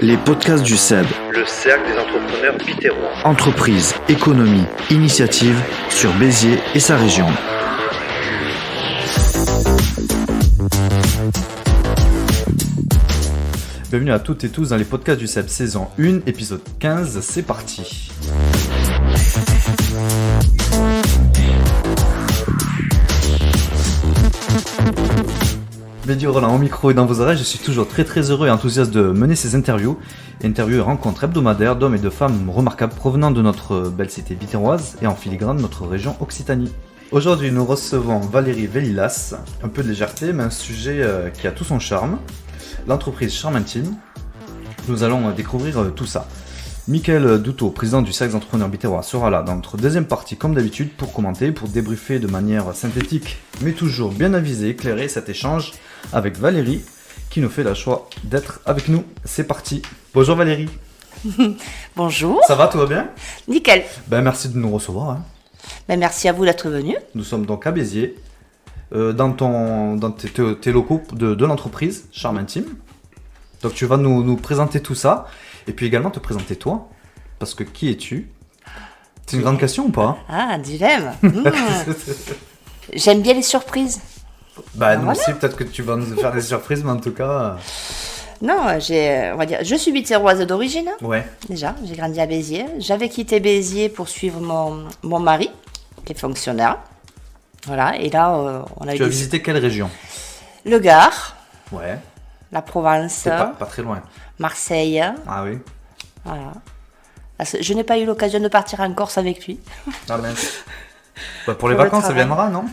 Les podcasts du CEB. Le cercle des entrepreneurs bitérois. Entreprise, économie, initiative sur Béziers et sa région. Bienvenue à toutes et tous dans les podcasts du CEB saison 1, épisode 15, c'est parti. Bédi Roland au micro et dans vos oreilles, je suis toujours très heureux et enthousiaste de mener ces interviews et rencontres hebdomadaires d'hommes et de femmes remarquables provenant de notre belle cité bitéroise et en filigrane de notre région Occitanie. Aujourd'hui, nous recevons Valérie Vélilas, un peu de légèreté, mais un sujet qui a tout son charme, l'entreprise Charme Intime. Nous allons découvrir tout ça. Mickaël Doutot, président du cercle des entrepreneurs bitérois, sera là dans notre deuxième partie comme d'habitude pour commenter, pour débriefer de manière synthétique, mais toujours bien avisé, éclairer cet échange avec Valérie qui nous fait le choix d'être avec nous. C'est parti. Bonjour Valérie. Bonjour. Ça va, tout va bien? Nickel. Merci de nous recevoir. Merci à vous d'être venu. Nous sommes donc à Béziers, dans tes locaux de l'entreprise Charme Intime. Donc tu vas nous présenter tout ça. Et puis également te présenter toi, parce que qui es-tu? C'est une grande question ou pas? Ah, un dilemme. J'aime bien les surprises. Nous voilà. Aussi, peut-être que tu vas nous faire des surprises, mais en tout cas... Non, on va dire, je suis bitéroise d'origine. Ouais. Déjà, j'ai grandi à Béziers. J'avais quitté Béziers pour suivre mon mari, qui est fonctionnaire. Voilà, et là, on a Tu as visité quelle région? Le Gard. Ouais. La Provence. C'est pas très loin. Marseille. Ah oui. Voilà. Je n'ai pas eu l'occasion de partir en Corse avec lui. Ah mince. Pour les vacances, ça viendra, non?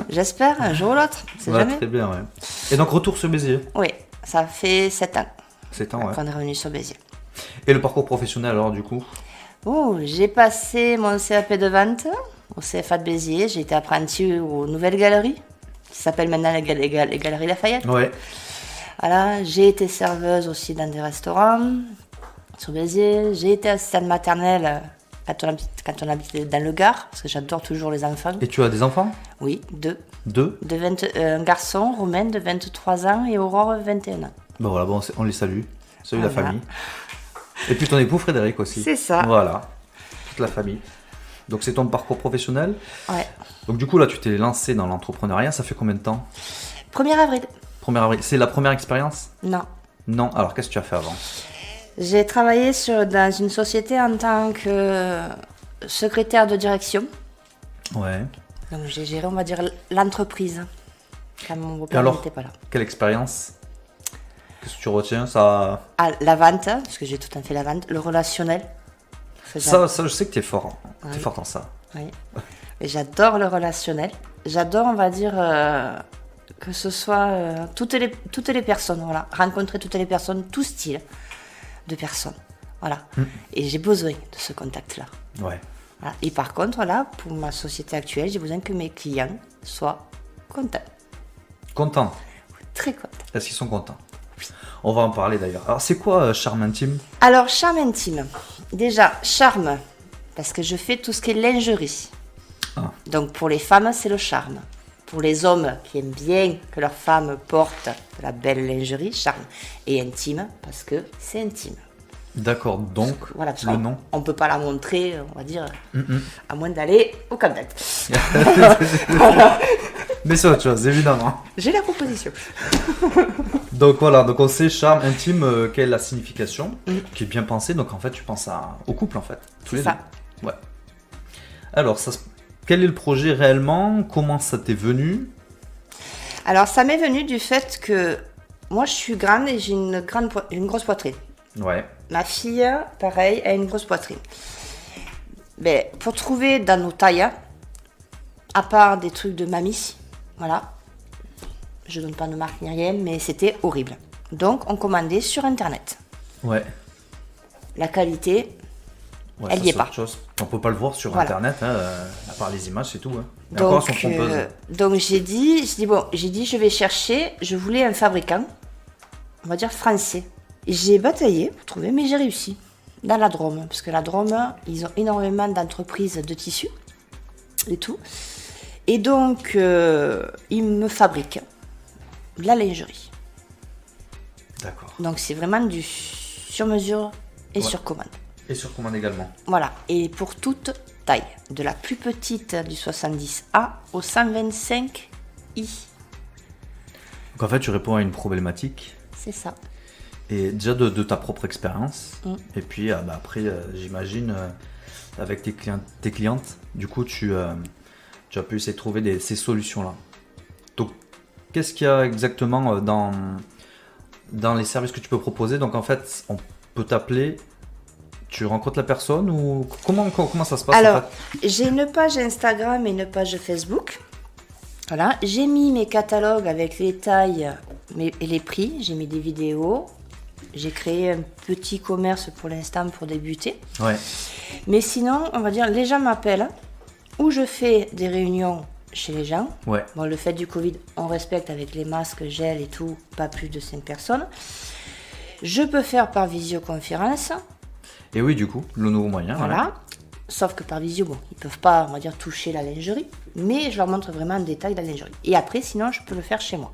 J'espère, un jour ou l'autre. C'est jamais. Très bien, ouais. Et donc, retour sur Béziers? Oui, ça fait 7 ans. 7 ans, ouais. Qu'on est revenu sur Béziers. Et le parcours professionnel, alors, du coup? J'ai passé mon CAP de vente au CFA de Béziers. J'ai été apprentie aux Nouvelles Galeries, qui s'appellent maintenant les Galeries Lafayette. Ouais. Voilà, j'ai été serveuse aussi dans des restaurants sur Béziers. J'ai été assistante maternelle quand on habitait dans le Gard, parce que j'adore toujours les enfants. Et tu as des enfants? Oui, deux. Un garçon, Romain, de 23 ans et Aurore, 21 ans. Voilà, on les salue. Salut la famille. Et puis ton époux Frédéric aussi. C'est ça. Voilà, toute la famille. Donc c'est ton parcours professionnel? Ouais. Donc du coup là tu t'es lancé dans l'entrepreneuriat, ça fait combien de temps? 1er avril. 1er avril, c'est la première expérience? Non. Non, alors qu'est-ce que tu as fait avant? J'ai travaillé dans une société en tant que secrétaire de direction. Ouais. Donc j'ai géré, on va dire, l'entreprise quand mon beau-père n'était pas là. Quelle expérience? Qu'est-ce que tu retiens ça? La vente, parce que j'ai tout à fait la vente, le relationnel. Ça, je sais que tu es fort. Oui. Tu es forte en ça. Oui. Et j'adore le relationnel. J'adore, on va dire, que ce soit toutes les personnes, voilà. Rencontrer toutes les personnes, tout style de personnes. Voilà. Et j'ai besoin de ce contact-là. Ouais. Voilà. Et par contre, là, pour ma société actuelle, j'ai besoin que mes clients soient contents. Contents? Très contents. Est-ce qu'ils sont contents? Oui. On va en parler d'ailleurs. Alors, c'est quoi Charme Intime? Alors, Charme Intime. Déjà, charme, parce que je fais tout ce qui est lingerie. Ah. Donc, pour les femmes, c'est le charme. Pour les hommes qui aiment bien que leurs femmes portent de la belle lingerie, charme. Et intime, parce que c'est intime. D'accord, donc voilà, le nom. On ne peut pas la montrer, on va dire, à moins d'aller au Cap d'Agde. Mais c'est autre chose, évidemment. J'ai la proposition. Donc voilà, donc on sait charme intime, quelle est la signification, qui est bien pensée. Donc en fait, tu penses au couple en fait, tous les deux. Ouais. Alors, quel est le projet réellement? Comment ça t'est venu? Alors, ça m'est venu du fait que moi, je suis grande et j'ai une grosse poitrine. Ouais. Ma fille, pareil, a une grosse poitrine. Mais pour trouver dans nos tailles, à part des trucs de mamie, voilà, je donne pas de marque ni rien, mais c'était horrible. Donc, on commandait sur Internet. Ouais. La qualité, elle n'y est pas. Chose. On peut pas le voir sur Internet, à part les images, c'est tout. Hein. Donc j'ai dit, je vais chercher, je voulais un fabricant, on va dire français. J'ai bataillé pour trouver, mais j'ai réussi. Dans la Drôme, parce que la Drôme, ils ont énormément d'entreprises de tissus et tout. Et donc, ils me fabriquent de la lingerie. D'accord. Donc, c'est vraiment sur mesure et Ouais. sur commande. Et sur commande également. Voilà, et pour toute taille, de la plus petite du 70A au 125I. Donc en fait, tu réponds à une problématique. C'est ça. Et déjà de ta propre expérience. Mm. Et puis après, j'imagine, avec tes clientes, du coup, tu as pu essayer de trouver ces solutions-là. Donc, qu'est-ce qu'il y a exactement dans les services que tu peux proposer? Donc, en fait, on peut t'appeler, tu rencontres la personne ou comment ça se passe Alors, en fait? j'ai une page Instagram et une page Facebook. Voilà, j'ai mis mes catalogues avec les tailles et les prix. J'ai mis des vidéos. J'ai créé un petit commerce pour l'instant pour débuter. Ouais. Mais sinon, on va dire, les gens m'appellent ou je fais des réunions chez les gens. Ouais. Bon, le fait du Covid, on respecte avec les masques, gel et tout, pas plus de 5 personnes. Je peux faire par visioconférence. Et oui, du coup, le nouveau moyen. Voilà. Sauf que par visio, bon, ils peuvent pas, on va dire, toucher la lingerie. Mais je leur montre vraiment en détail la lingerie. Et après, sinon, je peux le faire chez moi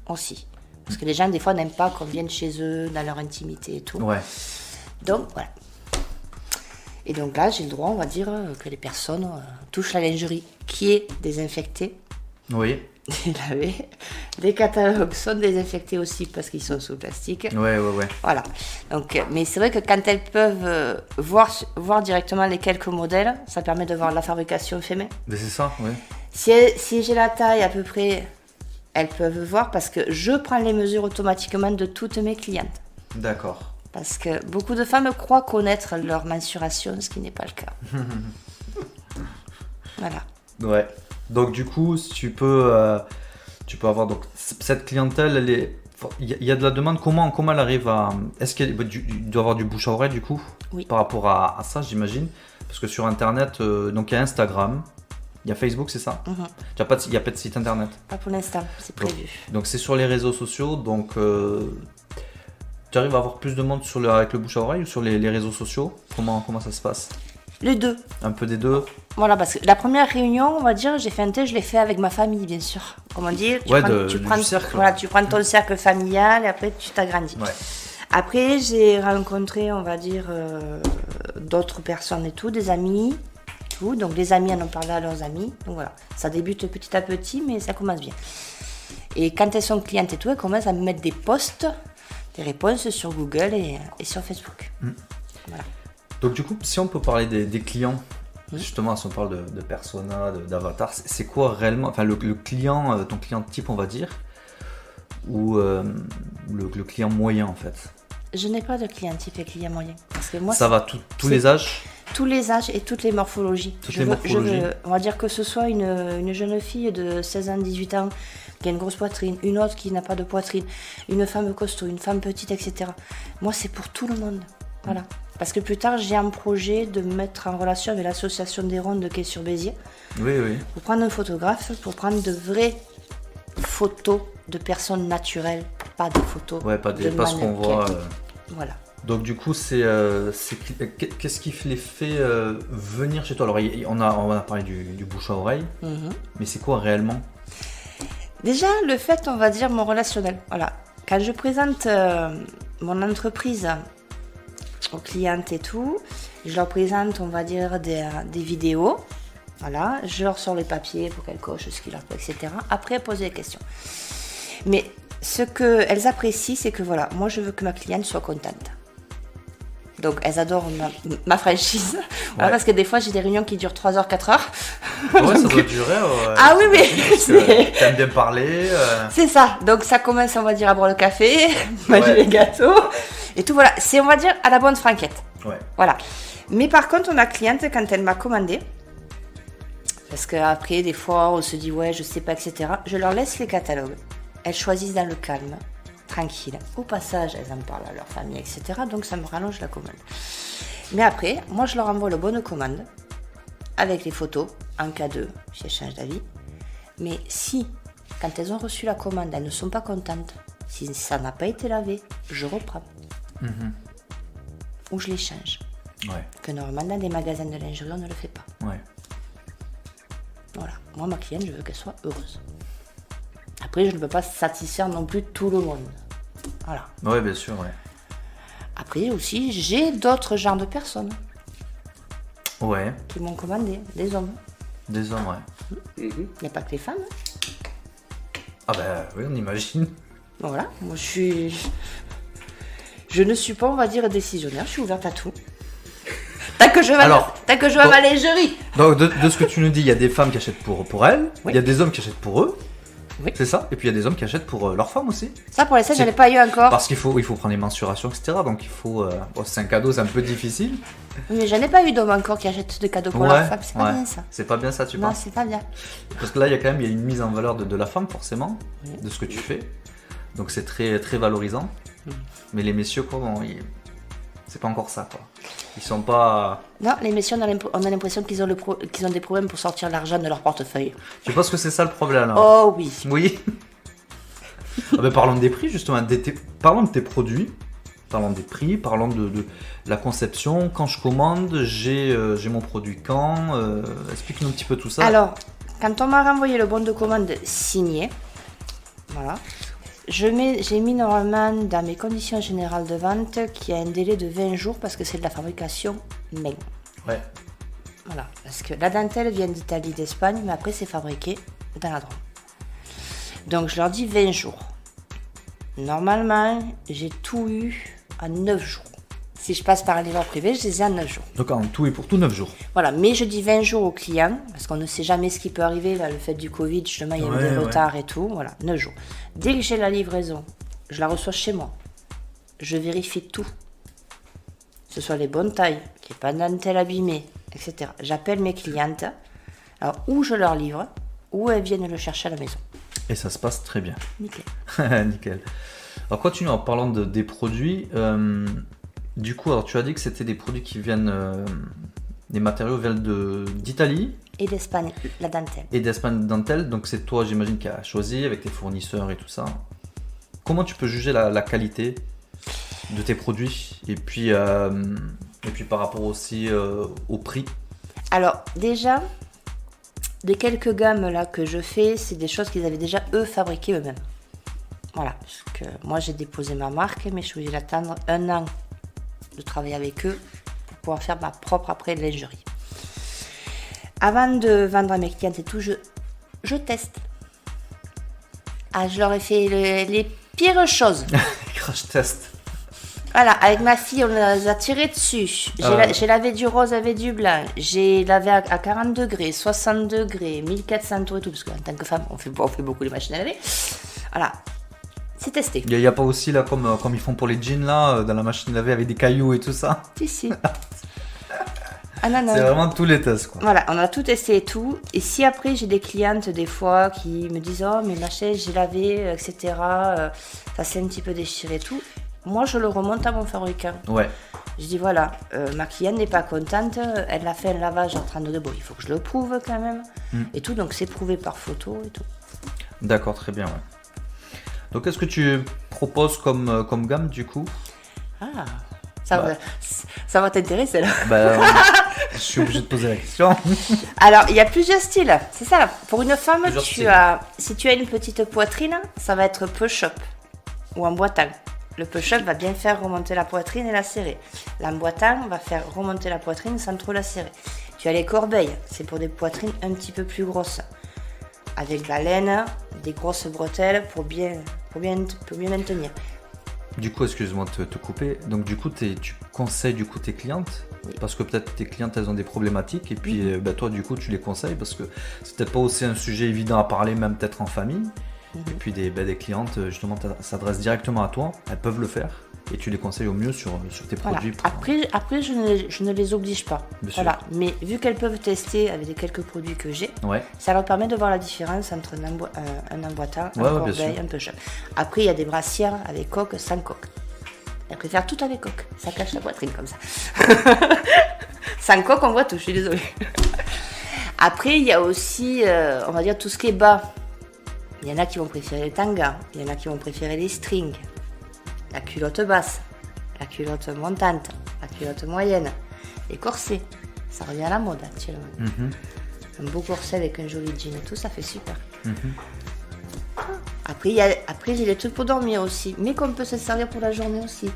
aussi. Parce que les gens, des fois, n'aiment pas qu'on vienne chez eux, dans leur intimité et tout. Ouais. Donc, voilà. Et donc là, j'ai le droit, on va dire, que les personnes touchent la lingerie qui est désinfectée. Oui. Et lavée. Les catalogues sont désinfectés aussi parce qu'ils sont sous plastique. Ouais. Voilà. Donc, mais c'est vrai que quand elles peuvent voir directement les quelques modèles, ça permet de voir la fabrication fait main. Mais c'est ça, ouais. Si j'ai la taille à peu près, elles peuvent voir parce que je prends les mesures automatiquement de toutes mes clientes. D'accord. Parce que beaucoup de femmes croient connaître leur mensuration, ce qui n'est pas le cas. Voilà. Ouais. Donc du coup, tu peux avoir donc cette clientèle, il y a de la demande. Comment elle arrive à Est-ce qu'il doit y avoir du bouche à oreille du coup? Oui. Par rapport à ça, j'imagine. Parce que sur Internet, donc il y a Instagram, il y a Facebook, c'est ça? Il n'y a pas de site Internet. Pas pour l'instant, c'est prévu. Donc c'est sur les réseaux sociaux. Donc tu arrives à avoir plus de monde avec le bouche à oreille ou sur les réseaux sociaux? Comment ça se passe? Les deux. Un peu des deux. Voilà, parce que la première réunion, on va dire, j'ai fait un thé, je l'ai fait avec ma famille, bien sûr. Comment dire, du cercle. Voilà, tu prends ton cercle familial et après tu t'agrandis. Ouais. Après, j'ai rencontré, on va dire, d'autres personnes et tout, des amis, tout. Donc les amis en ont parlé à leurs amis. Donc voilà, ça débute petit à petit, mais ça commence bien. Et quand elles sont clientes et tout, elles commencent à me mettre des posts, des réponses sur Google et sur Facebook. Voilà. Donc du coup, si on peut parler des clients, justement, si on parle de persona, d'avatar, c'est quoi réellement, enfin le client, ton client type, on va dire, ou le client moyen en fait? Je n'ai pas de client type et client moyen. Parce que moi, ça va tous les âges? Tous les âges et toutes les morphologies. On va dire que ce soit une jeune fille de 16 ans, 18 ans, qui a une grosse poitrine, une autre qui n'a pas de poitrine, une femme costaud, une femme petite, etc. Moi, c'est pour tout le monde. Voilà. Parce que plus tard, j'ai un projet de me mettre en relation avec l'association des rondes de Quai-sur-Béziers. Oui. Pour prendre un photographe, pour prendre de vraies photos de personnes naturelles, pas des photos Ouais, pas de ce qu'on voit. Voilà. Donc du coup, qu'est-ce qui les fait venir chez toi? Alors, on a parlé du bouche à oreille, mais c'est quoi réellement? Déjà, le fait, on va dire, mon relationnel. Voilà. Quand je présente mon entreprise aux clientes et tout, je leur présente, on va dire, des vidéos. Voilà. Je leur sors les papiers pour qu'elles cochent ce qu'il leur faut, etc. Après, elles posent des questions. Mais ce qu'elles apprécient, c'est que voilà, moi, je veux que ma cliente soit contente. Donc, elles adorent ma franchise. Voilà, Ouais. parce que des fois, j'ai des réunions qui durent 3 heures, 4 heures. Ouais, ça doit durer. Ah oui, mais t'aimes bien parler. C'est ça. Donc, ça commence, on va dire, à boire le café, manger les gâteaux et tout. Voilà. C'est, on va dire, à la bonne franquette. Ouais. Voilà. Mais par contre, ma cliente, quand elle m'a commandé, parce qu'après, des fois, on se dit, ouais, je sais pas, etc. Je leur laisse les catalogues. Elles choisissent dans le calme, tranquille. Au passage, elles en parlent à leur famille, etc. Donc, ça me rallonge la commande. Mais après, moi, je leur envoie le bon de commande avec les photos, en cas de échange d'avis. Mais si, quand elles ont reçu la commande, elles ne sont pas contentes, si ça n'a pas été lavé, je reprends. Ou je les change. Ouais. Que normalement, dans des magasins de lingerie, on ne le fait pas. Ouais. Voilà. Moi, ma cliente, je veux qu'elle soit heureuse. Après, je ne peux pas satisfaire non plus tout le monde. Voilà. Ouais, bien sûr, ouais. Après aussi, j'ai d'autres genres de personnes Ouais, qui m'ont commandé, des hommes. des hommes, ouais. Il n'y a pas que les femmes. Ah bah oui, on imagine. Bon, voilà, moi je ne suis pas, on va dire, décisionnaire, je suis ouverte à tout. Tant que je vois ma lingerie. Donc de ce que tu nous dis, il y a des femmes qui achètent pour elles, il Oui. y a des hommes qui achètent pour eux, Oui. c'est ça, et puis il y a des hommes qui achètent pour leurs femmes aussi. Ça, pour l'instant, C'est- je n'ai pas eu encore. Parce qu'il faut prendre les mensurations, etc. Donc il faut... bon, c'est un cadeau, c'est un peu difficile. Mais je n'ai pas eu d'hommes encore qui achètent de cadeaux pour leur femme, c'est pas bien ça. C'est pas bien ça, tu Non, penses? c'est pas bien. Parce que là, il y a une mise en valeur de la femme, forcément, de ce que tu fais. Donc c'est très, très valorisant. Mais les messieurs, quoi, bon, c'est pas encore ça, quoi. Ils sont pas... Non, les messieurs, on a l'impression qu'ils ont, qu'ils ont des problèmes pour sortir l'argent de leur portefeuille. Tu penses que c'est ça le problème, là? Oh oui. Oui. Ah ben, parlons des prix, justement. Parlons de tes produits. Parlons des prix, parlons de la conception. Quand je commande, j'ai mon produit quand. Explique-nous un petit peu tout ça. Alors, quand on m'a renvoyé le bon de commande signé, voilà, j'ai mis normalement dans mes conditions générales de vente qu'il y a un délai de 20 jours parce que c'est de la fabrication main. Ouais. Voilà, parce que la dentelle vient d'Italie, d'Espagne, mais après c'est fabriqué dans la Drôme. Donc je leur dis 20 jours. Normalement, j'ai tout eu en 9 jours. Si je passe par un livreur privé, je les ai en 9 jours. Donc en tout et pour tout, 9 jours. Voilà, mais je dis 20 jours aux clients, parce qu'on ne sait jamais ce qui peut arriver. Là, le fait du Covid, justement, il y a eu des retards et tout. Voilà, 9 jours. Dès que j'ai la livraison, je la reçois chez moi. Je vérifie tout. Que ce soit les bonnes tailles, qu'il n'y ait pas de dentelle abîmée, etc. J'appelle mes clientes, alors où je leur livre, ou elles viennent le chercher à la maison. Et ça se passe très bien. Nickel. Nickel. Alors continuons en parlant des produits. Du coup, alors tu as dit que c'était des produits qui viennent... des matériaux viennent d'Italie Et d'Espagne, la dentelle. et d'Espagne dentelle. Donc c'est toi, j'imagine, qui as choisi avec tes fournisseurs et tout ça. Comment tu peux juger la qualité de tes produits et puis par rapport aussi au prix? Alors, déjà, les quelques gammes là que je fais, c'est des choses qu'ils avaient déjà eux fabriquées eux-mêmes. Voilà, parce que moi j'ai déposé ma marque, mais je suis obligée d'attendre 1 an de travailler avec eux pour pouvoir faire ma propre après lingerie. Avant de vendre à mes clientes et tout, je teste. Ah, je leur ai fait les pires choses. Crash test. Voilà, avec ma fille, on les a tirés dessus. J'ai lavé du rose avec du blanc. J'ai lavé à 40 degrés, 60 degrés, 1400 tours et tout. Parce qu'en tant que femme, on fait beaucoup les machines à laver. Voilà, c'est testé. Il n'y a pas aussi, là, comme ils font pour les jeans, là, dans la machine à laver avec des cailloux et tout ça? Si. Ah non, non. C'est vraiment tous les tests, quoi. Voilà, on a tout testé et tout. Et si après, j'ai des clientes, des fois, qui me disent « Oh, mais ma chaise, j'ai lavé, etc. Ça s'est un petit peu déchiré et tout. » Moi, je le remonte à mon fabricant. Ouais. Je dis voilà, ma cliente n'est pas contente, elle a fait un lavage à 30 degrés, bon, il faut que je le prouve quand même, et tout, donc c'est prouvé par photo et tout. D'accord, très bien, ouais. Donc, qu'est-ce que tu proposes comme gamme, du coup? Ah, ça va t'intéresser là. Je suis obligé de poser la question. Alors, il y a plusieurs styles, c'est ça, pour une femme, Plusieurs styles. si tu as une petite poitrine, ça va être push-up, ou emboîtant. Le push-up va bien faire remonter la poitrine et la serrer. L'emboîtant va faire remonter la poitrine sans trop la serrer. Tu as les corbeilles, c'est pour des poitrines un petit peu plus grosses. Avec de la laine, des grosses bretelles pour bien maintenir. Du coup, excuse-moi de te couper. Donc, du coup, tu conseilles du coup tes clientes? Oui. Parce que peut-être tes clientes, elles ont des problématiques. Et puis, toi, du coup, tu les conseilles parce que c'est peut-être pas aussi un sujet évident à parler, même peut-être en famille. Et puis des clientes, justement, s'adressent directement à toi, elles peuvent le faire, et tu les conseilles au mieux sur tes Voilà. produits. Après je ne les oblige pas. Bien sûr. Voilà. Mais vu qu'elles peuvent tester avec les quelques produits que j'ai, Ouais, ça leur permet de voir la différence entre un emboîtant, un Ouais, bien corbeille, sûr. un push-up. Après, il y a des brassières avec coque, sans coque. Elles préfèrent tout avec coque. Ça cache la poitrine comme ça. Sans coque, on voit tout, je suis désolée. Après, il y a aussi, on va dire, tout ce qui est bas. Il y en a qui vont préférer les tangas, il y en a qui vont préférer les strings, la culotte basse, la culotte montante, la culotte moyenne, les corsets. Ça revient à la mode actuellement. Un beau corset avec un joli jean et tout, ça fait super. Après, j'ai des trucs pour dormir aussi, mais qu'on peut se servir pour la journée aussi.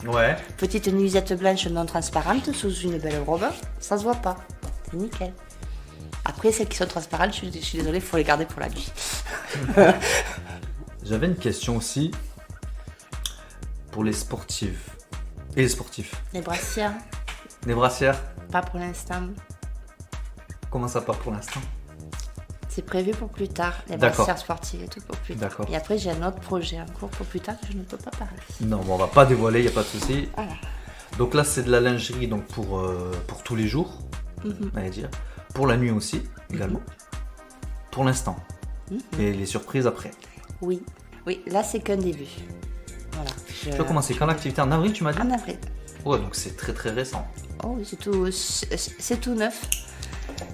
Ouais. Petite nuisette blanche non transparente sous une belle robe, ça se voit pas. C'est nickel. Après, celles qui sont transparentes, je suis désolée, il faut les garder pour la nuit. J'avais une question aussi pour les sportives. Et les sportifs. Les brassières, Les brassières, pas pour l'instant. comment ça part pour l'instant? C'est prévu pour plus tard. Les D'accord. brassières sportives et tout pour plus tard. D'accord. Et après, j'ai un autre projet en cours pour plus tard que je ne peux pas parler. Non, bon, on va pas dévoiler, il a pas de souci. Voilà. Donc là, c'est de la lingerie donc pour tous les jours, on va dire. Pour la nuit aussi, également. Pour l'instant. Et les surprises après. Oui, là, c'est qu'un début. Voilà. Tu vas commencer quand l'activité? En avril, tu m'as dit? En avril. Ouais, donc c'est très très récent. Oh oui, c'est tout neuf.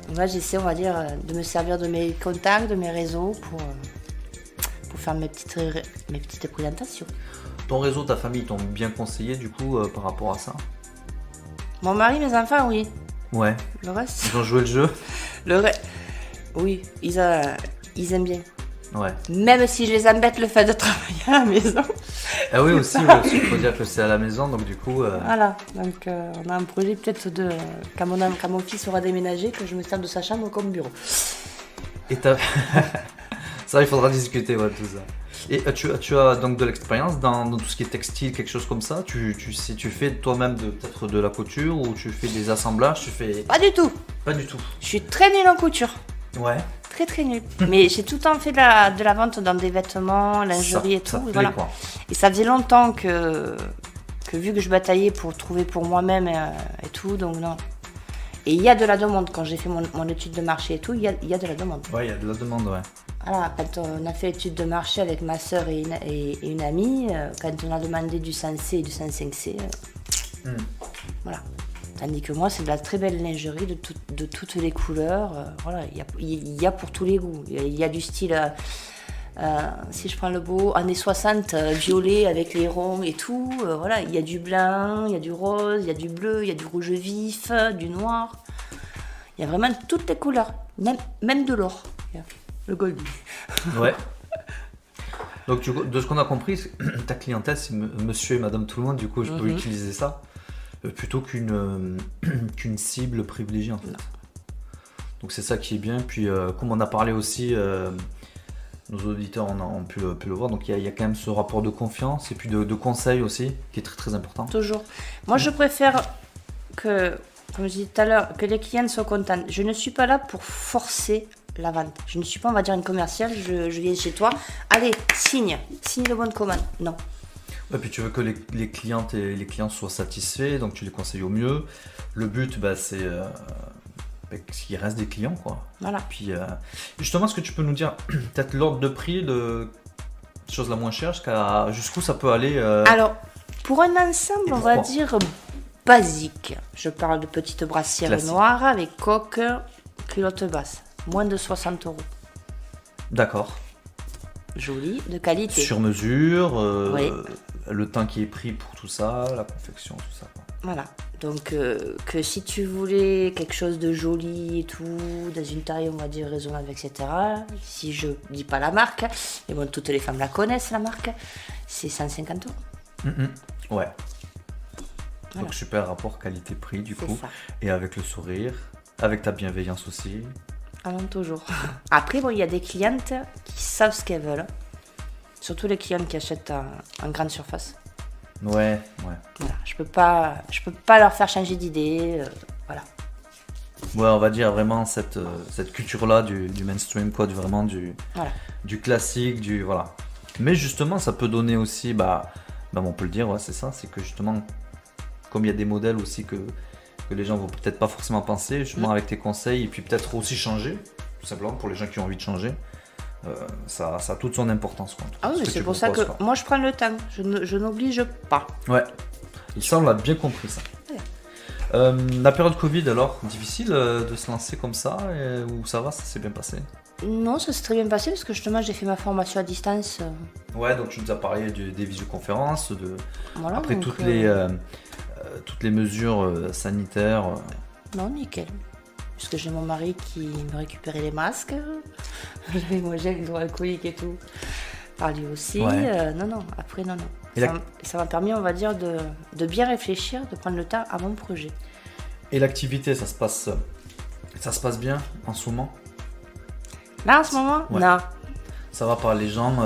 Donc là, j'essaie, on va dire, de me servir de mes contacts, de mes réseaux pour faire mes petites présentations. Ton réseau, ta famille t'ont bien conseillé du coup par rapport à ça? Mon mari, mes enfants, oui. Ouais. Le reste, Ils ont joué le jeu? oui, ils aiment bien. Ouais. Même si je les embête le fait de travailler à la maison. Ah oui, aussi, il faut dire que c'est à la maison, donc du coup... Voilà, donc on a un projet peut-être quand mon fils aura déménagé, que je me serve de sa chambre comme bureau. Et t'as... ça, il faudra discuter, ouais, tout ça. Et tu as donc de l'expérience dans tout ce qui est textile, quelque chose comme ça? Tu fais toi-même peut-être de la couture ou tu fais des assemblages, tu fais... Pas du tout. Pas du tout. Je suis très nulle en couture. Ouais. Très très nulle. Mais j'ai tout le temps fait de la vente dans des vêtements, lingerie et tout. Ça te Et plaît, voilà. quoi. Et ça faisait longtemps que vu que je bataillais pour trouver pour moi-même et tout, donc non. Et il y a de la demande. Quand j'ai fait mon étude de marché et tout, il y a de la demande. Ouais, il y a de la demande, ouais. Voilà, quand on a fait l'étude de marché avec ma soeur et une amie, quand on a demandé du 100C et du 105C, voilà. Tandis que moi, c'est de la très belle lingerie de toutes les couleurs. Voilà, il y a pour tous les goûts. Il y a du style, si je prends le beau, années 60, violet avec les ronds et tout. Voilà, il y a du blanc, il y a du rose, il y a du bleu, il y a du rouge vif, du noir. Il y a vraiment toutes les couleurs, même de l'or. Le gold. Ouais. Donc de ce qu'on a compris, ta clientèle, c'est monsieur et madame tout le monde, du coup je peux utiliser ça plutôt qu'une cible privilégiée en fait. Non. Donc c'est ça qui est bien. Puis comme on a parlé aussi, nos auditeurs ont pu le voir, donc il y a quand même ce rapport de confiance et puis de conseil aussi qui est très très important. Toujours. Moi je préfère que, comme je disais tout à l'heure, que les clients soient contents. Je ne suis pas là pour forcer la vente. Je ne suis pas, on va dire, une commerciale. Je viens chez toi. Allez, signe le bon de commande. Non. Et puis tu veux que les clientes et les clients soient satisfaits, donc tu les conseilles au mieux. Le but, c'est qu'il reste des clients, quoi. Voilà. Puis justement, est-ce que tu peux nous dire peut-être l'ordre de prix de chose la moins chère, jusqu'où ça peut aller Alors, pour un ensemble, Et on va pourquoi dire basique. Je parle de petites brassières Classique. noires avec coque, culotte basse. Moins de 60 €. D'accord. Joli, de qualité. Sur mesure, Oui. le temps qui est pris pour tout ça, la confection, tout ça, quoi. Voilà. Donc, que si tu voulais quelque chose de joli et tout, dans une taille, on va dire, raisonnable, etc. Si je dis pas la marque, mais bon, toutes les femmes la connaissent, la marque, c'est 150 €. Ouais. Voilà. Donc super rapport qualité-prix du C'est coup. ça. Et avec le sourire, avec ta bienveillance aussi. Ah non, toujours. Après, bon, il y a des clientes qui savent ce qu'elles veulent. Surtout les clientes qui achètent en grande surface. Ouais. Voilà. Je peux pas leur faire changer d'idée. Voilà. Ouais, on va dire vraiment cette culture-là du mainstream, quoi, vraiment Voilà. du classique, voilà. Mais justement, ça peut donner aussi, on peut le dire, ouais, c'est ça, c'est que justement, comme il y a des modèles aussi que les gens vont peut-être pas forcément penser, justement avec tes conseils, et puis peut-être aussi changer, tout simplement, pour les gens qui ont envie de changer, ça a toute son importance, quoi. Ah oui, Ce que c'est tu pour ça que proposes, quoi. moi je prends le temps. Je n'oblige pas. Ouais, et ça, on l'a bien compris, ça. La période Covid, alors, difficile de se lancer comme ça, ou ça va, ça s'est bien passé? Non, ça s'est très bien passé parce que justement j'ai fait ma formation à distance. Ouais, donc tu nous as parlé des visioconférences, Voilà, après donc, toutes les mesures sanitaires. Non, nickel. Puisque j'ai mon mari qui me récupérait les masques. J'avais mon gel hydroalcoolique et tout. Par lui aussi. Ouais. Non, après non. Et Ça m'a permis, on va dire, de bien réfléchir, de prendre le temps à mon projet. Et l'activité, ça se passe bien en ce moment? Là, en ce moment, Ouais. non. Ça va par les gens,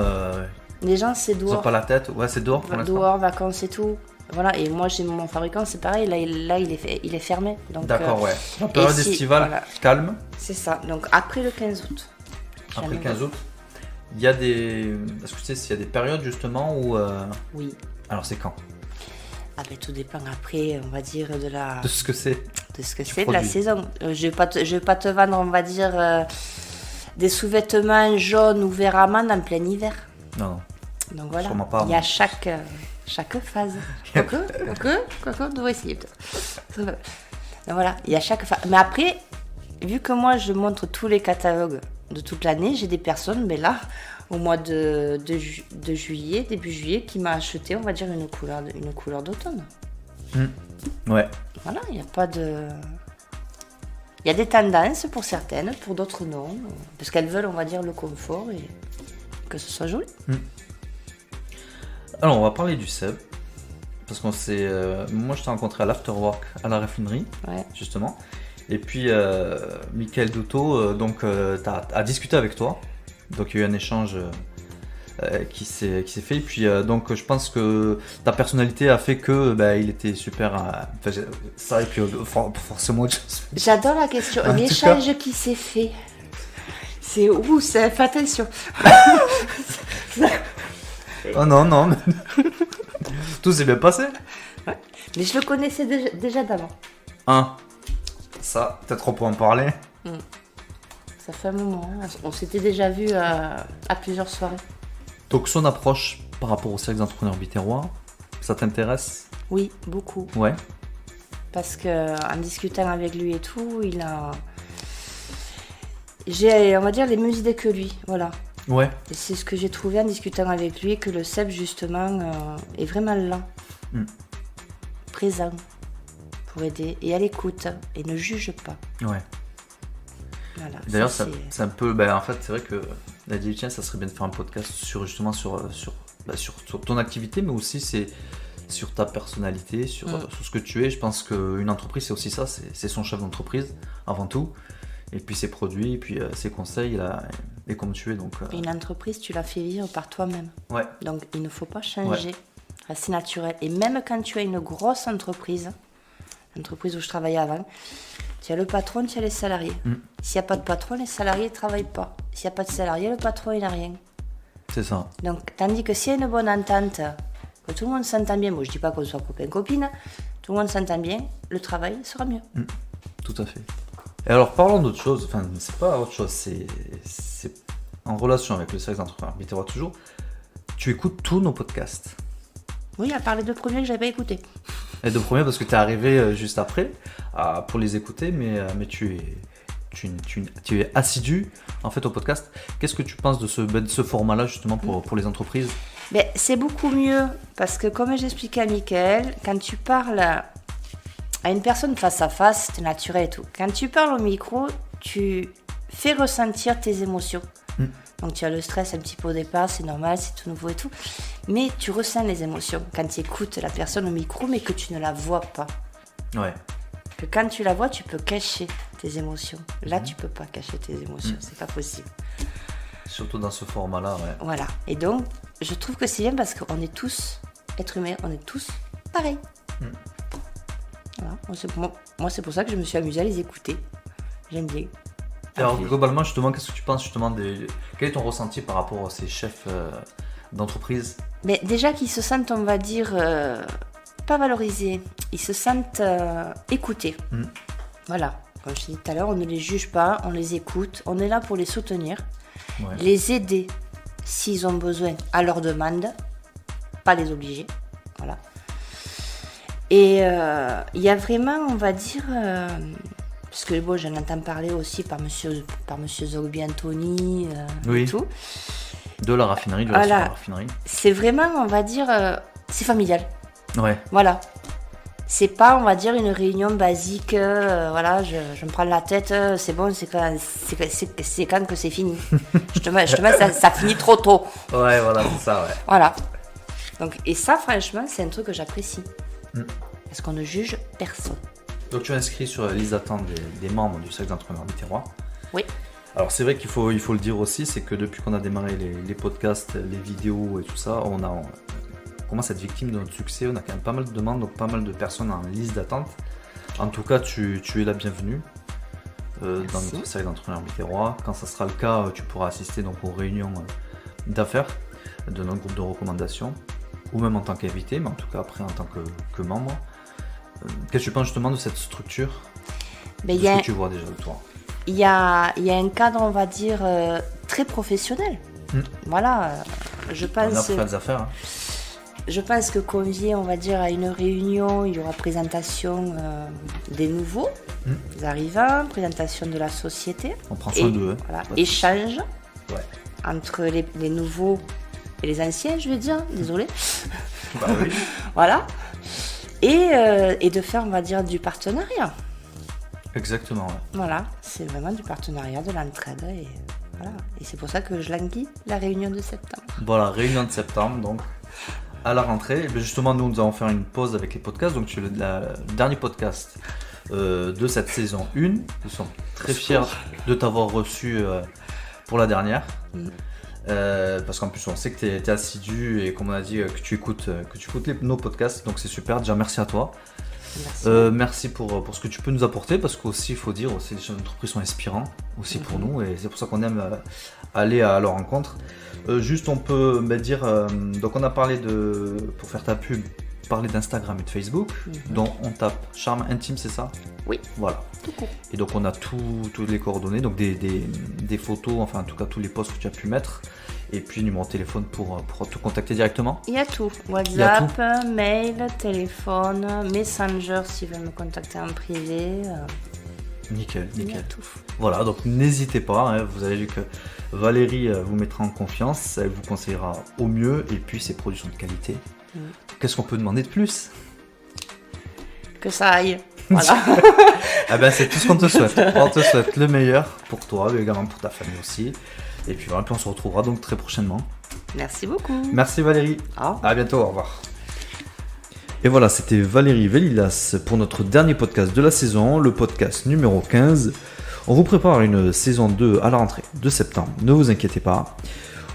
Les gens, c'est ça va dehors. pas la tête? Ouais, c'est dehors pour l'instant. Dehors, vacances et tout. Voilà, et moi, j'ai mon fabricant, c'est pareil. Là, il est fermé. Donc, D'accord, ouais. La période si, estivale, voilà. calme. C'est ça. Donc, après le 15 août. Après le 15 août, il y a des... Est-ce que tu sais s'il y a des périodes justement où... Oui. Alors c'est quand? Ah ben, tout dépend après, on va dire, De ce que c'est. de ce que Tu c'est de la produis. saison. Je vais pas te vendre, on va dire, des sous-vêtements jaunes ou verts amandes en plein hiver. Non. Donc voilà, Sûrement pas, il y a non. chaque phase. Quoique, on devrait essayer peut-être. Donc voilà, il y a chaque phase. Mais après, vu que moi je montre tous les catalogues de toute l'année, j'ai des personnes, mais là, au mois de juillet, début juillet, qui m'a acheté, on va dire, une couleur d'automne. Ouais. Voilà, il n'y a pas de... Il y a des tendances pour certaines, pour d'autres non. Parce qu'elles veulent, on va dire, le confort et que ce soit joli. Alors on va parler du Seb. Parce qu'on s'est... moi je t'ai rencontré à l'Afterwork à la raffinerie, Ouais. justement. Et puis Michael Douto a discuté avec toi. Donc il y a eu un échange qui s'est fait. Et puis donc je pense que ta personnalité a fait que il était super... ça et puis forcément autre chose. J'adore la question. En tout L'échange qui s'est fait. C'est où ça? Fais attention. Oh non, mais... Tout s'est bien passé. Mais je le connaissais déjà d'avant. Ça, peut-être on peut en parler. Ça fait un moment. Hein. On s'était déjà vu à plusieurs soirées. Donc son approche par rapport au cercle d'entrepreneurs bitérois, ça t'intéresse? Oui, beaucoup. Ouais. Parce que en discutant avec lui et tout, j'ai, on va dire, les mêmes idées que lui. Voilà. Ouais. Et c'est ce que j'ai trouvé en discutant avec lui, que le Seb, justement, est vraiment là. Présent. Pour aider. Et à l'écoute. Et ne juge pas. Ouais. Voilà. D'ailleurs, Ça, c'est un peu... en fait, c'est vrai que la dit, tiens, ça serait bien de faire un podcast sur ton activité, mais aussi sur ta personnalité, sur ce que tu es. Je pense qu'une entreprise, c'est aussi ça. C'est son chef d'entreprise, avant tout. Et puis ses produits, et puis ses conseils, et comme tu es. Donc, Une entreprise, tu la fais vivre par toi-même. Ouais. Donc, il ne faut pas changer. Rester naturel. Et même quand tu as une grosse entreprise, l'entreprise où je travaillais avant, tu as le patron, tu as les salariés. S'il n'y a pas de patron, les salariés ne travaillent pas. S'il n'y a pas de salariés, le patron, il n'a rien. C'est ça. Donc, tandis que s'il y a une bonne entente, que tout le monde s'entend bien, moi je dis pas qu'on soit copain-copine, tout le monde s'entend bien, le travail sera mieux. Tout à fait. Et alors, parlons d'autre chose. Enfin, c'est pas autre chose. C'est en relation avec le cercle d'entrepreneurs bitérois toujours. Tu écoutes tous nos podcasts. Oui, à part les deux premiers que j'avais pas écoutés. Les deux premiers parce que tu es arrivé juste après pour les écouter, mais tu es assidu en fait au podcast. Qu'est-ce que tu penses de ce format-là justement pour les entreprises? Mais c'est beaucoup mieux parce que comme j'expliquais à Mickaël, quand tu parles à une personne face à face, c'est naturel et tout. Quand tu parles au micro, tu fais ressentir tes émotions. Donc tu as le stress un petit peu au départ, c'est normal, c'est tout nouveau et tout. Mais tu ressens les émotions quand tu écoutes la personne au micro, mais que tu ne la vois pas. Ouais. Que quand tu la vois, tu peux cacher tes émotions. Là, tu peux pas cacher tes émotions, c'est pas possible. Surtout dans ce format-là, ouais. Voilà. Et donc, je trouve que c'est bien parce qu'on est tous êtres humains, on est tous pareils. Voilà. Moi, c'est pour ça que je me suis amusée à les écouter. J'aime bien. Alors globalement, justement, qu'est-ce que tu penses justement quel est ton ressenti par rapport à ces chefs d'entreprise? Mais déjà qu'ils se sentent, on va dire, pas valorisés, ils se sentent écoutés. Voilà. Comme je t'ai dit tout à l'heure, on ne les juge pas, on les écoute, on est là pour les soutenir, les aider s'ils ont besoin à leur demande, pas les obliger. Voilà. Et il y a vraiment, on va dire, parce que bon, j'en entends parler aussi par monsieur Zogby Anthony et tout. De la raffinerie, de la raffinerie. C'est vraiment, on va dire, c'est familial. Ouais. Voilà. C'est pas, on va dire, une réunion basique, voilà, je me prends la tête, c'est bon, c'est quand que c'est fini. je te mets, ça finit trop tôt. Ouais, voilà, c'est ça, ouais. Voilà. Donc, et ça, franchement, c'est un truc que j'apprécie. Parce qu'on ne juge personne. Donc tu es inscrit sur la liste d'attente des membres du Cercle d'entrepreneurs biterrois. Oui. Alors c'est vrai qu'il faut le dire aussi, c'est que depuis qu'on a démarré les podcasts, les vidéos et tout ça, on commence à être victime de notre succès. On a quand même pas mal de demandes, donc pas mal de personnes en liste d'attente. En tout cas, tu es la bienvenue dans notre Cercle d'entrepreneurs biterrois. Quand ça sera le cas, tu pourras assister donc aux réunions d'affaires de notre groupe de recommandations, ou même en tant qu'invité, mais en tout cas après en tant que membre. Qu'est-ce que tu penses justement de cette structure, de ce que tu vois déjà de toi? Il y a un cadre, on va dire, très professionnel. Voilà, je pense... On a fait des affaires. Hein. Je pense que convié, on va dire, à une réunion, il y aura présentation des nouveaux arrivants, présentation de la société. On prend soin d'eux. Voilà, échange entre les nouveaux et les anciens, je veux dire, désolé. Bah oui. Voilà. Et de faire, on va dire, du partenariat. Exactement. Ouais. Voilà, c'est vraiment du partenariat, de l'entraide. Et voilà. Et c'est pour ça que je languis la réunion de septembre. Voilà, réunion de septembre, donc à la rentrée. Et bien justement, nous allons faire une pause avec les podcasts. Donc tu es le dernier podcast de cette saison 1. Nous sommes très fiers de t'avoir reçu pour la dernière. Parce qu'en plus on sait que tu es assidu et comme on a dit que tu écoutes nos podcasts, donc c'est super. Déjà merci à toi. Merci pour ce que tu peux nous apporter, parce qu'aussi il faut dire aussi les chefs d'entreprise sont inspirants aussi pour nous, et c'est pour ça qu'on aime aller à leur rencontre. Juste on peut dire, donc on a parlé pour faire ta pub, parler d'Instagram et de Facebook, dont on tape Charme Intime, c'est ça? Oui. Voilà. Et donc on a toutes les coordonnées, donc des photos, enfin en tout cas tous les posts que tu as pu mettre, et puis numéro de téléphone pour te contacter directement. Il y a tout, WhatsApp, mail, téléphone, Messenger s'ils veulent me contacter en privé. Nickel. Il y a tout. Voilà, donc n'hésitez pas, hein, vous avez vu que Valérie vous mettra en confiance, elle vous conseillera au mieux, et puis ses produits sont de qualité. Qu'est-ce qu'on peut demander de plus? Que ça aille. Voilà. Ah ben c'est tout ce qu'on te souhaite. On te souhaite le meilleur pour toi, mais également pour ta famille aussi. Et puis voilà, puis on se retrouvera donc très prochainement. Merci beaucoup. Merci Valérie. À bientôt, au revoir. Et voilà, c'était Valérie Velilas pour notre dernier podcast de la saison, le podcast numéro 15. On vous prépare une saison 2 à la rentrée de septembre, ne vous inquiétez pas.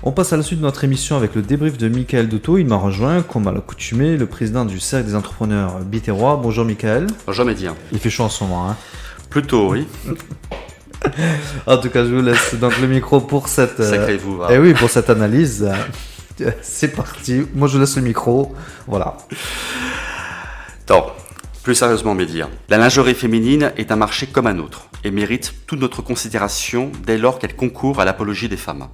On passe à la suite de notre émission avec le débrief de Michael Dotto. Il m'a rejoint, comme à l'accoutumée, le président du Cercle des entrepreneurs biterrois. Bonjour Michael. Bonjour Mehdi. Il fait chaud en ce moment. Hein. Plutôt, oui. En tout cas, je vous laisse donc le micro pour cette... Sacrez-vous. Eh oui, pour cette analyse. C'est parti. Moi, je laisse le micro. Voilà. Donc, plus sérieusement Mehdi, la lingerie féminine est un marché comme un autre et mérite toute notre considération dès lors qu'elle concourt à l'apologie des femmes.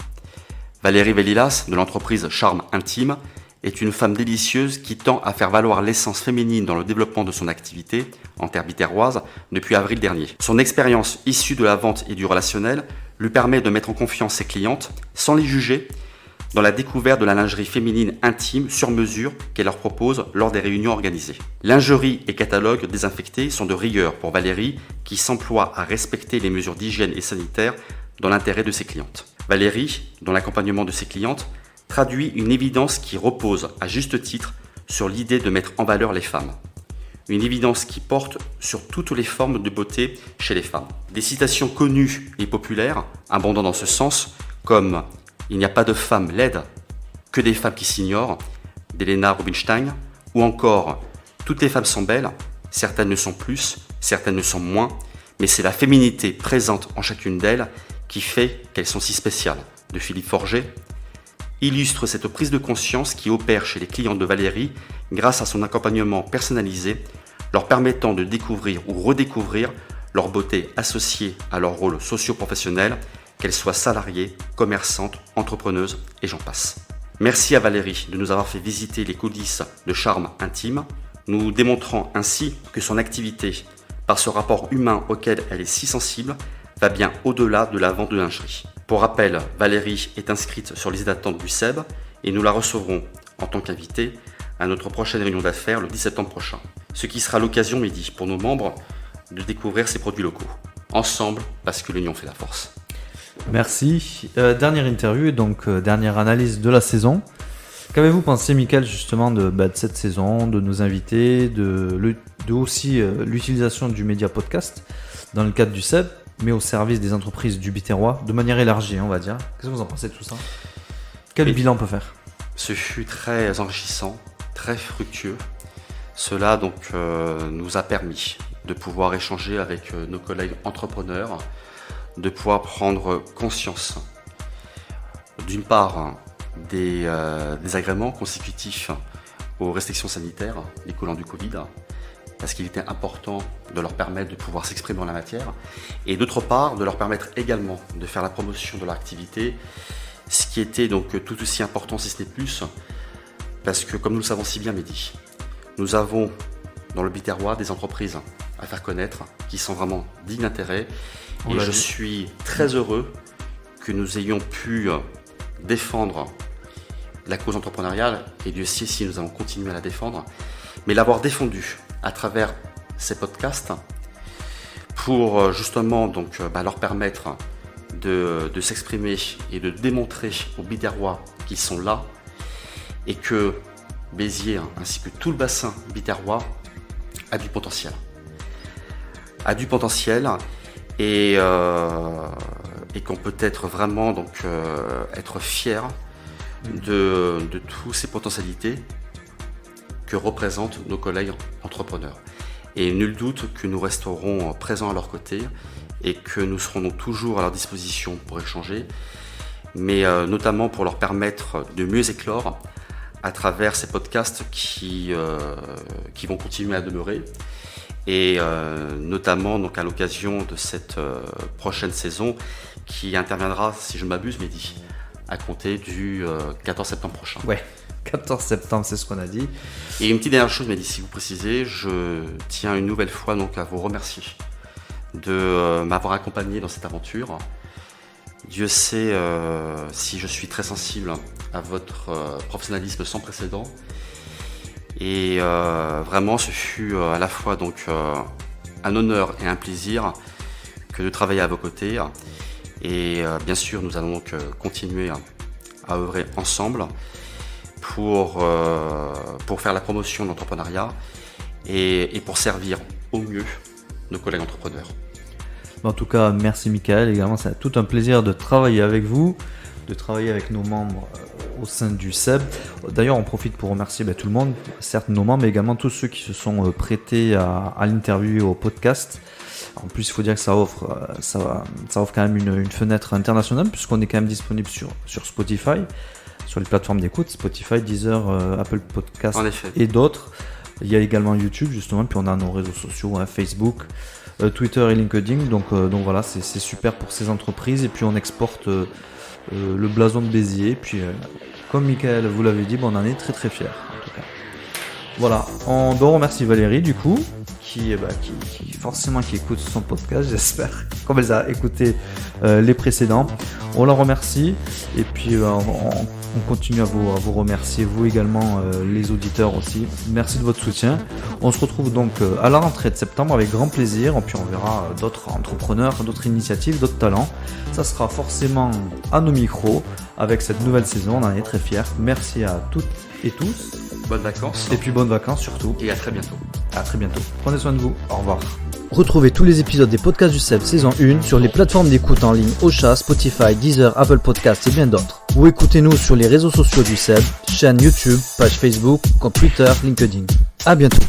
Valérie Velilas, de l'entreprise Charme Intime, est une femme délicieuse qui tend à faire valoir l'essence féminine dans le développement de son activité en terre biterroise depuis avril dernier. Son expérience issue de la vente et du relationnel lui permet de mettre en confiance ses clientes sans les juger dans la découverte de la lingerie féminine intime sur mesure qu'elle leur propose lors des réunions organisées. Lingerie et catalogue désinfectés sont de rigueur pour Valérie qui s'emploie à respecter les mesures d'hygiène et sanitaire dans l'intérêt de ses clientes. Valérie, dans l'accompagnement de ses clientes, traduit une évidence qui repose, à juste titre, sur l'idée de mettre en valeur les femmes. Une évidence qui porte sur toutes les formes de beauté chez les femmes. Des citations connues et populaires, abondant dans ce sens, comme « Il n'y a pas de femmes laides, que des femmes qui s'ignorent » d'Helena Rubinstein, ou encore « Toutes les femmes sont belles, certaines ne sont plus, certaines ne sont moins, mais c'est la féminité présente en chacune d'elles qui fait qu'elles sont si spéciales » de Philippe Forget, illustre cette prise de conscience qui opère chez les clients de Valérie grâce à son accompagnement personnalisé, leur permettant de découvrir ou redécouvrir leur beauté associée à leur rôle socio-professionnel, qu'elles soient salariées, commerçantes, entrepreneuses et j'en passe. Merci à Valérie de nous avoir fait visiter les coulisses de Charme Intime, nous démontrant ainsi que son activité, par ce rapport humain auquel elle est si sensible, va bien au-delà de la vente de lingerie. Pour rappel, Valérie est inscrite sur liste d'attente du SEB et nous la recevrons en tant qu'invitée à notre prochaine réunion d'affaires le 10 septembre prochain. Ce qui sera l'occasion, Mehdi, pour nos membres de découvrir ces produits locaux. Ensemble, parce que l'union fait la force. Merci. Dernière interview et donc dernière analyse de la saison. Qu'avez-vous pensé, Mickaël, justement de cette saison, de nos invités, de aussi l'utilisation du média podcast dans le cadre du CEB, mais au service des entreprises du Biterrois, de manière élargie, on va dire. Qu'est-ce que vous en pensez de tout ça? Quel bilan on peut faire? Ce fut très enrichissant, très fructueux. Cela donc nous a permis de pouvoir échanger avec nos collègues entrepreneurs, de pouvoir prendre conscience d'une part des agréments consécutifs aux restrictions sanitaires découlant du Covid, parce qu'il était important de leur permettre de pouvoir s'exprimer en la matière, et d'autre part de leur permettre également de faire la promotion de leur activité, ce qui était donc tout aussi important si ce n'est plus, parce que comme nous le savons si bien, Mehdi, nous avons dans le Biterrois des entreprises à faire connaître qui sont vraiment dignes d'intérêt, et je suis très heureux que nous ayons pu défendre la cause entrepreneuriale, et Dieu sait si nous allons continuer à la défendre, mais l'avoir défendue à travers ces podcasts pour justement donc leur permettre de s'exprimer et de démontrer aux Biterrois qu'ils sont là et que Béziers ainsi que tout le bassin biterrois a du potentiel. Et qu'on peut être vraiment donc être fier de toutes ces potentialités que représentent nos collègues entrepreneurs. Et nul doute que nous resterons présents à leur côté et que nous serons donc toujours à leur disposition pour échanger, mais notamment pour leur permettre de mieux éclore à travers ces podcasts qui vont continuer à demeurer, et notamment donc à l'occasion de cette prochaine saison qui interviendra, si je ne m'abuse, Mehdi, à compter du 14 septembre prochain. Ouais, 14 septembre, c'est ce qu'on a dit. Et une petite dernière chose, Mehdi, si vous précisez, je tiens une nouvelle fois donc à vous remercier de m'avoir accompagné dans cette aventure. Dieu sait si je suis très sensible à votre professionnalisme sans précédent. Et vraiment, ce fut à la fois donc un honneur et un plaisir que de travailler à vos côtés. Et bien sûr, nous allons donc continuer à œuvrer ensemble pour faire la promotion de l'entrepreneuriat et pour servir au mieux nos collègues entrepreneurs. En tout cas, merci Mickaël. Également, c'est tout un plaisir de travailler avec vous, de travailler avec nos membres au sein du CEB. D'ailleurs, on profite pour remercier tout le monde, certes nos membres, mais également tous ceux qui se sont prêtés à l'interview et au podcast. En plus, il faut dire que ça offre quand même une fenêtre internationale, puisqu'on est quand même disponible sur Spotify, sur les plateformes d'écoute, Spotify, Deezer, Apple Podcast et d'autres. Il y a également YouTube, justement, puis on a nos réseaux sociaux, Facebook, Twitter et LinkedIn. Donc voilà, c'est super pour ces entreprises. Et puis on exporte le blason de Béziers. Puis comme Mickaël vous l'avez dit, on en est très très fiers en tout cas. Voilà, on remercie Valérie du coup, qui forcément qui écoute son podcast, j'espère, comme elle a écouté les précédents. On la remercie et puis on continue à vous remercier, vous également, les auditeurs aussi. Merci de votre soutien. On se retrouve donc à la rentrée de septembre avec grand plaisir. Et puis on verra d'autres entrepreneurs, d'autres initiatives, d'autres talents. Ça sera forcément à nos micros avec cette nouvelle saison. On en est très fiers. Merci à toutes et tous. Bonnes vacances. Et puis bonnes vacances surtout. Et à très bientôt. À très bientôt. Prenez soin de vous. Au revoir. Retrouvez tous les épisodes des podcasts du CEB saison 1 sur les plateformes d'écoute en ligne Ocha, Spotify, Deezer, Apple Podcasts et bien d'autres. Ou écoutez-nous sur les réseaux sociaux du CEB, chaîne YouTube, page Facebook, compte Twitter, LinkedIn. À bientôt.